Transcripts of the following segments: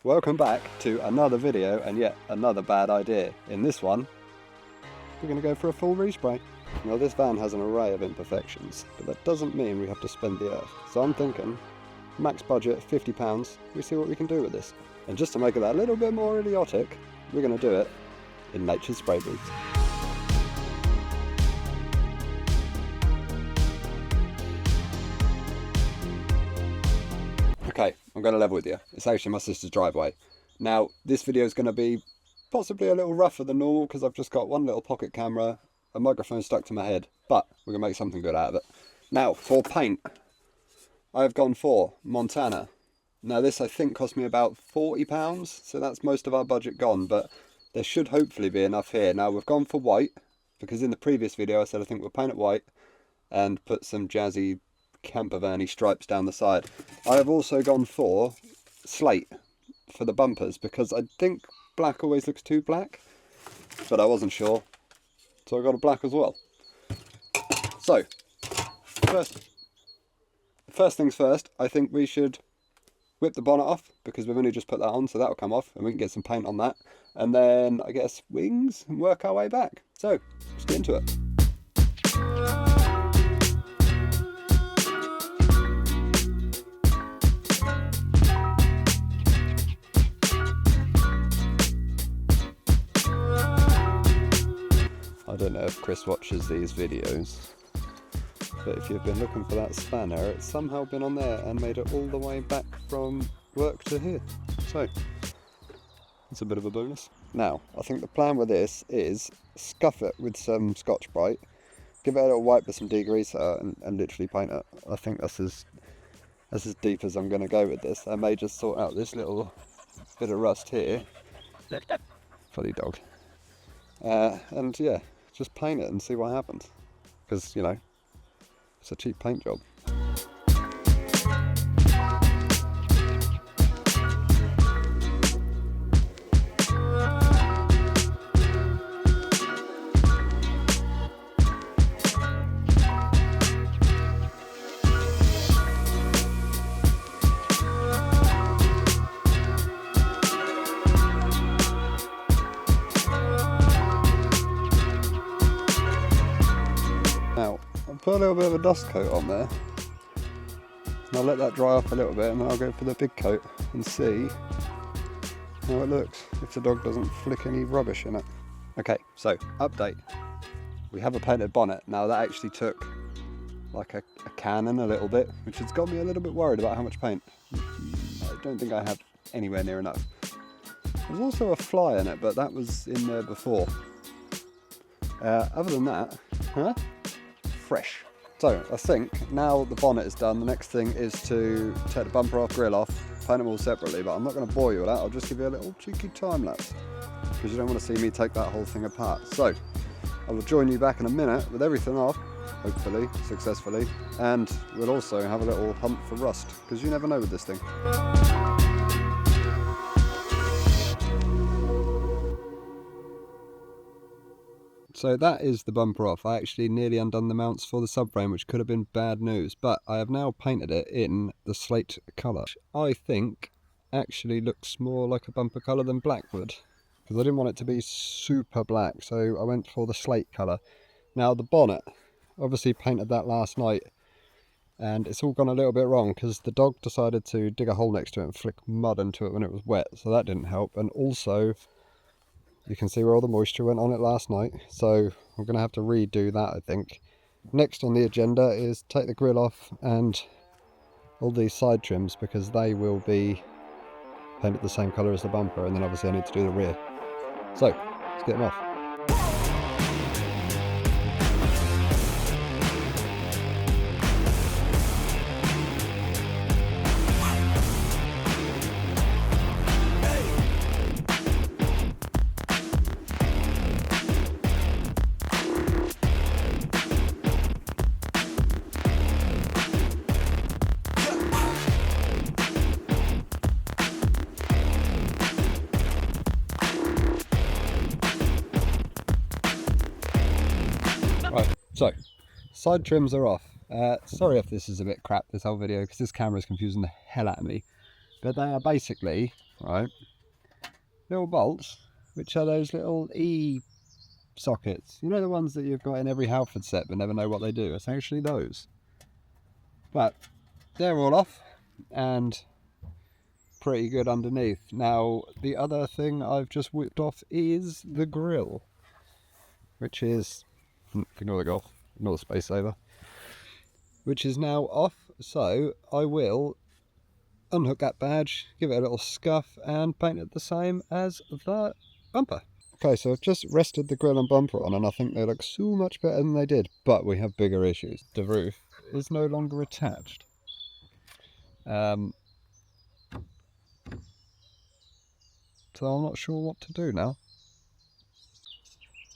Welcome back to another video and yet another bad idea. In this one, we're going to go for a full respray. Now this van has an array of imperfections, but that doesn't mean we have to spend the earth. So I'm thinking, max budget £50, we see what we can do with this. And just to make it that a little bit more idiotic, we're going to do it in nature's spray booth. Okay, I'm going to level with you. It's actually my sister's driveway. Now, this video is going to be possibly a little rougher than normal because I've just got one little pocket camera, a microphone stuck to my head, but we're going to make something good out of it. Now, for paint, I've gone for Montana. Now, this I think cost me about £40, so that's most of our budget gone, but there should hopefully be enough here. Now, we've gone for white because in the previous video I said I think we'll paint it white and put some jazzy campervan-y stripes down the side. I have also gone for slate for the bumpers because I think black always looks too black, but I wasn't sure, so I got a black as well. So first things first, I think we should whip the bonnet off because we've only just put that on, so that'll come off and we can get some paint on that, and then I guess wings and work our way back. So let's get into it. I don't know if Chris watches these videos, but if you've been looking for that spanner, it's somehow been on there and made it all the way back from work to here. So, it's a bit of a bonus. Now, I think the plan with this is scuff it with some Scotch-Brite, give it a little wipe with some degreaser and literally paint it. I think that's as deep as I'm going to go with this. I may just sort out this little bit of rust here. Funny dog. And yeah, just paint it and see what happens, because you know, it's a cheap paint job. Put a little bit of a dust coat on there, and I'll let that dry off a little bit, and then I'll go for the big coat and see how it looks, if the dog doesn't flick any rubbish in it. Okay, so update, we have a painted bonnet. Now that actually took like a cannon a little bit, which has got me a little bit worried about how much paint. I don't think I have anywhere near enough. There's also a fly in it, but that was in there before. Other than that, fresh. So I think now the bonnet is done, the next thing is to take the bumper off, grill off, paint them all separately, but I'm not going to bore you with that. I'll just give you a little cheeky time lapse because you don't want to see me take that whole thing apart. So I will join you back in a minute with everything off, hopefully successfully, and we'll also have a little hunt for rust because you never know with this thing. So that is the bumper off. I actually nearly undone the mounts for the subframe, which could have been bad news, but I have now painted it in the slate colour. I think actually looks more like a bumper colour than black would, because I didn't want it to be super black, so I went for the slate colour. Now the bonnet, obviously painted that last night, and it's all gone a little bit wrong because the dog decided to dig a hole next to it and flick mud into it when it was wet, so that didn't help. And also, you can see where all the moisture went on it last night, so I'm going to have to redo that, I think. Next on the agenda is take the grill off and all these side trims, because they will be painted the same colour as the bumper, and then obviously I need to do the rear. So, let's get them off. Right, so side trims are off. Sorry if this is a bit crap, this whole video, because this camera is confusing the hell out of me. But they are basically right, little bolts, which are those little E sockets. You know, the ones that you've got in every Halford set but never know what they do. It's actually those. But they're all off and pretty good underneath. Now, the other thing I've just whipped off is the grill, which is, ignore the golf, ignore the space saver, which is now off. So I will unhook that badge, give it a little scuff and paint it the same as the bumper. Okay, so I've just rested the grill and bumper on and I think they look so much better than they did, but we have bigger issues. The roof is no longer attached. So I'm not sure what to do now.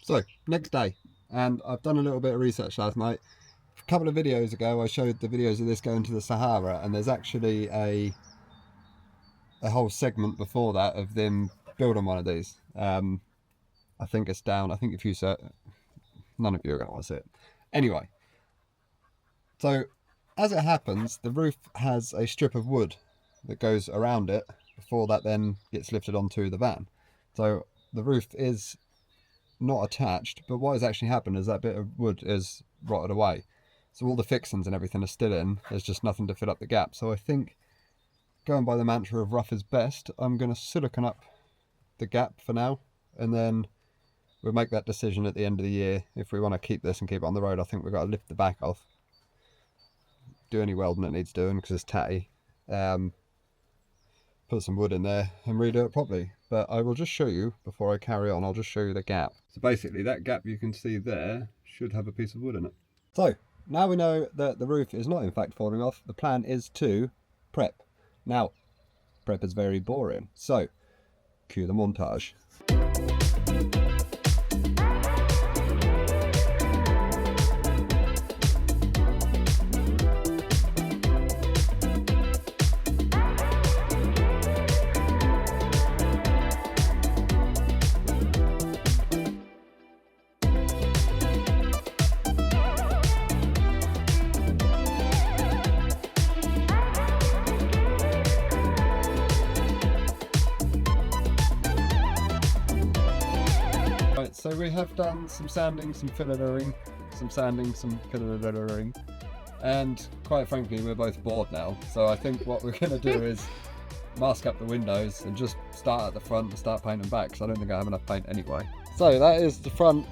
So, next day, and I've done a little bit of research last night. A couple of videos ago I showed the videos of this going to the Sahara, and there's actually a whole segment before that of them building one of these. I think it's down, I think if you search, none of you are going to want to see it. Anyway, so as it happens, the roof has a strip of wood that goes around it before that then gets lifted onto the van. So the roof is not attached, but what has actually happened is that bit of wood is rotted away. So all the fixings and everything are still in, there's just nothing to fill up the gap. So I think, going by the mantra of rough is best, I'm going to silicone up the gap for now, and then we'll make that decision at the end of the year. If we want to keep this and keep it on the road, I think we've got to lift the back off, do any welding that needs doing because it's tatty, put some wood in there and redo it properly. But I will just show you, before I carry on, I'll just show you the gap. So basically that gap you can see there should have a piece of wood in it. So now we know that the roof is not in fact falling off, the plan is to prep. Now, prep is very boring, so cue the montage. So we have done some sanding, some fillering, some sanding, some fillering, and quite frankly we're both bored now. So I think what we're going to do is mask up the windows and just start at the front and start painting back, because I don't think I have enough paint anyway. So that is the front,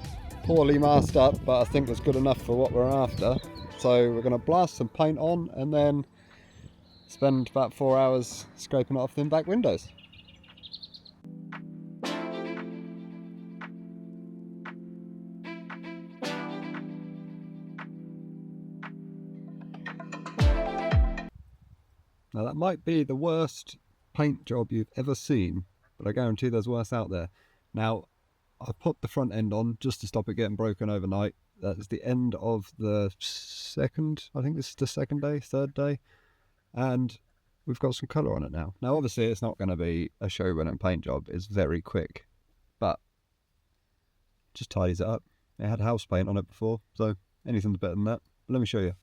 poorly masked up, but I think it's good enough for what we're after. So we're going to blast some paint on and then spend about 4 hours scraping it off them back windows. Now that might be the worst paint job you've ever seen, but I guarantee there's worse out there. Now, I've put the front end on just to stop it getting broken overnight. That's the end of the second, I think this is the second day, third day, and we've got some colour on it now. Now obviously it's not going to be a show running paint job, it's very quick, but just tidies it up. It had house paint on it before, so anything's better than that. But let me show you.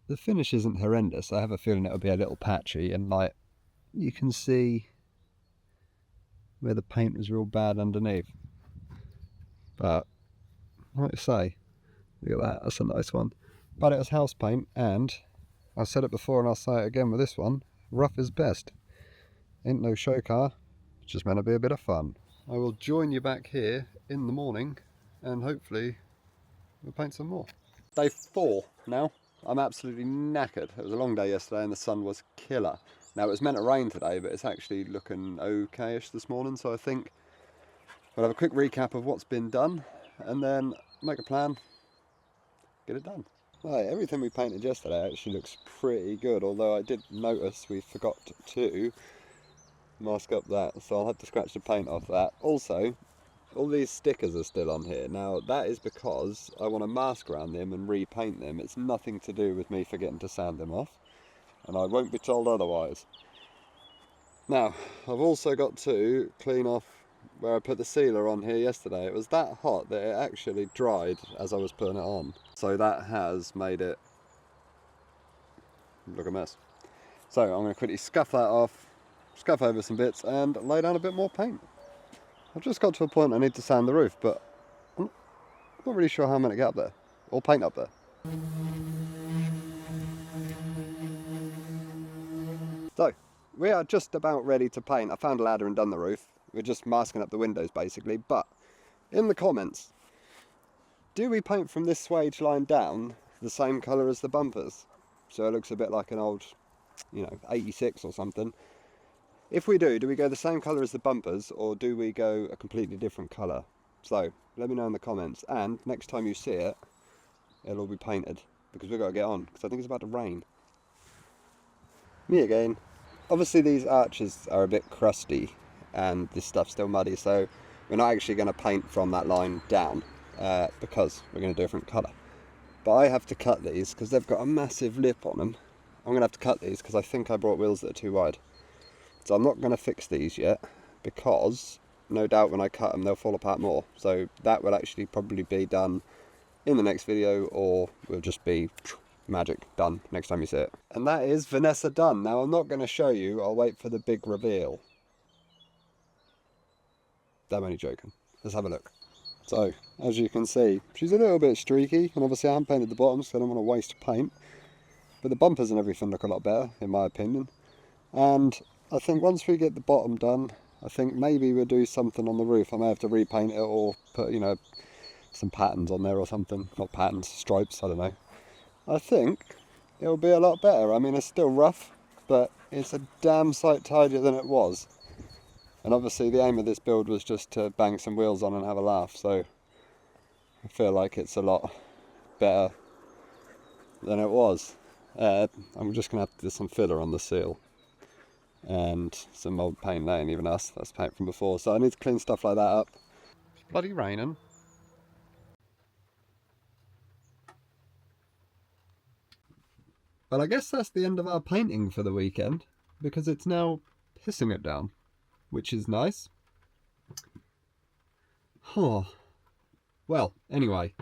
The finish isn't horrendous. I have a feeling it'll be a little patchy, and like you can see where the paint was real bad underneath. But like I say, look at that, that's a nice one. But it was house paint, and I said it before and I'll say it again with this one, rough is best. Ain't no show car, it's just meant to be a bit of fun. I will join you back here in the morning and hopefully we'll paint some more. Day 4 now. I'm absolutely knackered. It was a long day yesterday and the sun was killer. Now it was meant to rain today, but it's actually looking okay-ish this morning, so I think we'll have a quick recap of what's been done and then make a plan, get it done. Right, everything we painted yesterday actually looks pretty good, although I did notice we forgot to mask up that, so I'll have to scratch the paint off that. Also, all these stickers are still on here. Now that is because I want to mask around them and repaint them. It's nothing to do with me forgetting to sand them off, and I won't be told otherwise. Now I've also got to clean off where I put the sealer on here yesterday. It was that hot that it actually dried as I was putting it on, so that has made it look a mess. So I'm going to quickly scuff that off, scuff over some bits and lay down a bit more paint. I've just got to a point I need to sand the roof, but I'm not really sure how I'm going to get up there, or paint up there. So, we are just about ready to paint. I found a ladder and done the roof. We're just masking up the windows basically, but in the comments, do we paint from this swage line down the same colour as the bumpers? So it looks a bit like an old, 86 or something. If we do we go the same colour as the bumpers, or do we go a completely different colour? So, let me know in the comments, and next time you see it, it'll all be painted, because we've got to get on, because I think it's about to rain. Me again. Obviously these arches are a bit crusty, and this stuff's still muddy, so we're not actually going to paint from that line down, because we're going to do a different colour. But I have to cut these, because they've got a massive lip on them. I'm going to have to cut these, because I think I brought wheels that are too wide. So I'm not going to fix these yet, because no doubt when I cut them they'll fall apart more. So that will actually probably be done in the next video, or will just be magic done next time you see it. And that is Vanessa done. Now I'm not going to show you, I'll wait for the big reveal. I'm only joking. Let's have a look. So, as you can see, she's a little bit streaky, and obviously I haven't painted the bottoms, so I don't want to waste paint. But the bumpers and everything look a lot better, in my opinion. And I think once we get the bottom done, I think maybe we'll do something on the roof. I may have to repaint it, or put, some patterns on there or something. Not patterns, stripes, I don't know. I think it'll be a lot better. I mean, it's still rough, but it's a damn sight tidier than it was. And obviously the aim of this build was just to bang some wheels on and have a laugh, so I feel like it's a lot better than it was. I'm just going to have to do some filler on the seal. And some old paint, that ain't even us, that's paint from before, so I need to clean stuff like that up. It's bloody raining. Well, I guess that's the end of our painting for the weekend, because it's now pissing it down, which is nice. Oh. Well, anyway,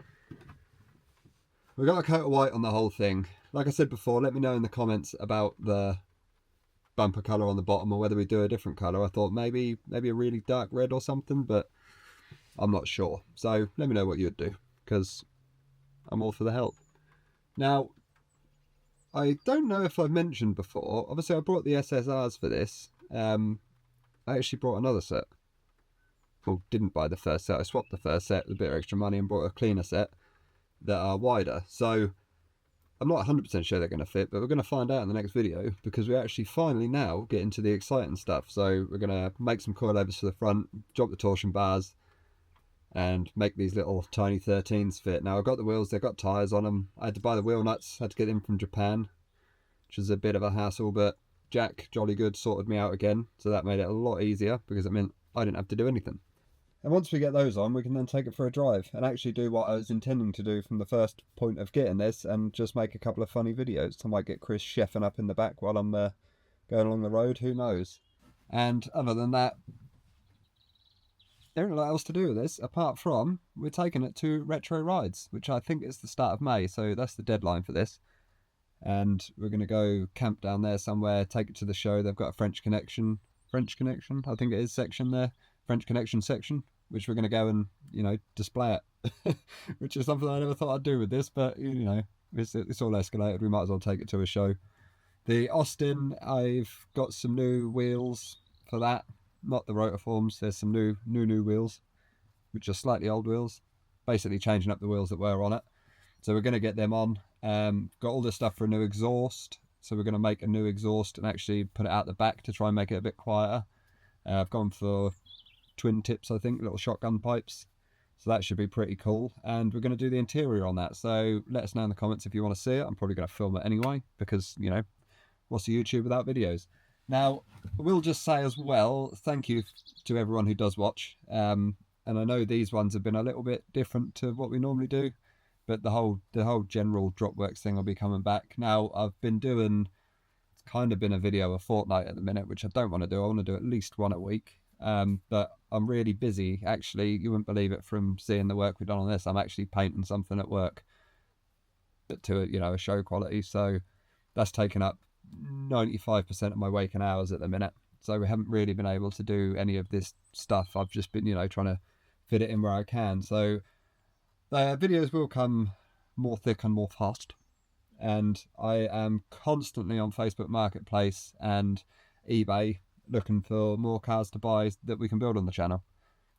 we got a coat of white on the whole thing. Like I said before, let me know in the comments about the bumper colour on the bottom, or whether we do a different colour. I thought maybe a really dark red or something, but I'm not sure. So let me know what you'd do, because I'm all for the help. Now, I don't know if I've mentioned before, obviously I brought the SSRs for this. I actually brought another set. Well, didn't buy the first set, I swapped the first set with a bit of extra money and brought a cleaner set that are wider. So I'm not 100% sure they're going to fit, but we're going to find out in the next video, because we actually finally now get into the exciting stuff. So we're going to make some coilovers for the front, drop the torsion bars, and make these little tiny 13s fit. Now I've got the wheels, they've got tyres on them. I had to buy the wheel nuts, had to get them from Japan, which was a bit of a hassle, but Jack, jolly good, sorted me out again. So that made it a lot easier, because it meant I didn't have to do anything. And once we get those on, we can then take it for a drive and actually do what I was intending to do from the first point of getting this, and just make a couple of funny videos. I might get Chris chefing up in the back while I'm going along the road, who knows. And other than that, there ain't a lot else to do with this, apart from we're taking it to Retro Rides, which I think is the start of May, so that's the deadline for this. And we're going to go camp down there somewhere, take it to the show. They've got a French Connection, I think it is, section there. French Connection section, which we're going to go and, display it. Which is something I never thought I'd do with this, but, it's all escalated. We might as well take it to a show. The Austin, I've got some new wheels for that. Not the rotiforms, there's some new wheels, which are slightly old wheels. Basically changing up the wheels that were on it. So we're going to get them on. Got all this stuff for a new exhaust. So we're going to make a new exhaust and actually put it out the back to try and make it a bit quieter. I've gone for twin tips, I think, little shotgun pipes. So that should be pretty cool. And we're going to do the interior on that. So let us know in the comments if you want to see it. I'm probably going to film it anyway, because, what's a YouTube without videos? Now, we'll just say as well, thank you to everyone who does watch. And I know these ones have been a little bit different to what we normally do, but the whole general Dropworks thing will be coming back. Now, I've been doing, it's kind of been a video a fortnight at the minute, which I don't want to do. I want to do at least one a week. But I'm really busy, actually. You wouldn't believe it from seeing the work we've done on this. I'm actually painting something at work, but to a show quality. So that's taken up 95% of my waking hours at the minute. so we haven't really been able to do any of this stuff. I've just been, you know, trying to fit it in where I can. So the videos will come more thick and more fast. And I am constantly on Facebook Marketplace and eBay looking for more cars to buy that we can build on the channel.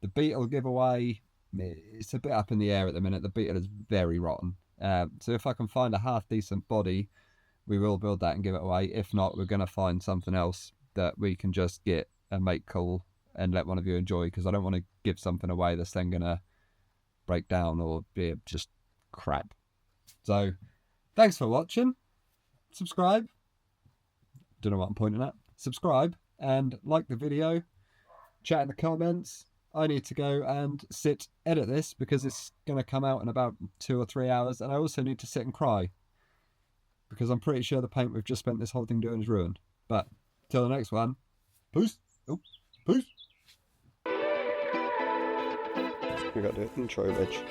The Beetle giveaway, it's a bit up in the air at the minute. The Beetle is very rotten. So if I can find a half decent body, we will build that and give it away. If not, we're going to find something else that we can just get and make cool and let one of you enjoy, because I don't want to give something away that's then going to break down or be just crap. So thanks for watching. Subscribe. Don't know what I'm pointing at. Subscribe and like the video. Chat in the comments. I need to go and edit this because it's going to come out in about 2 or 3 hours, and I also need to sit and cry because I'm pretty sure the paint we've just spent this whole thing doing is ruined. But till the next one, peace. Oh, peace. We got the intro, bitch.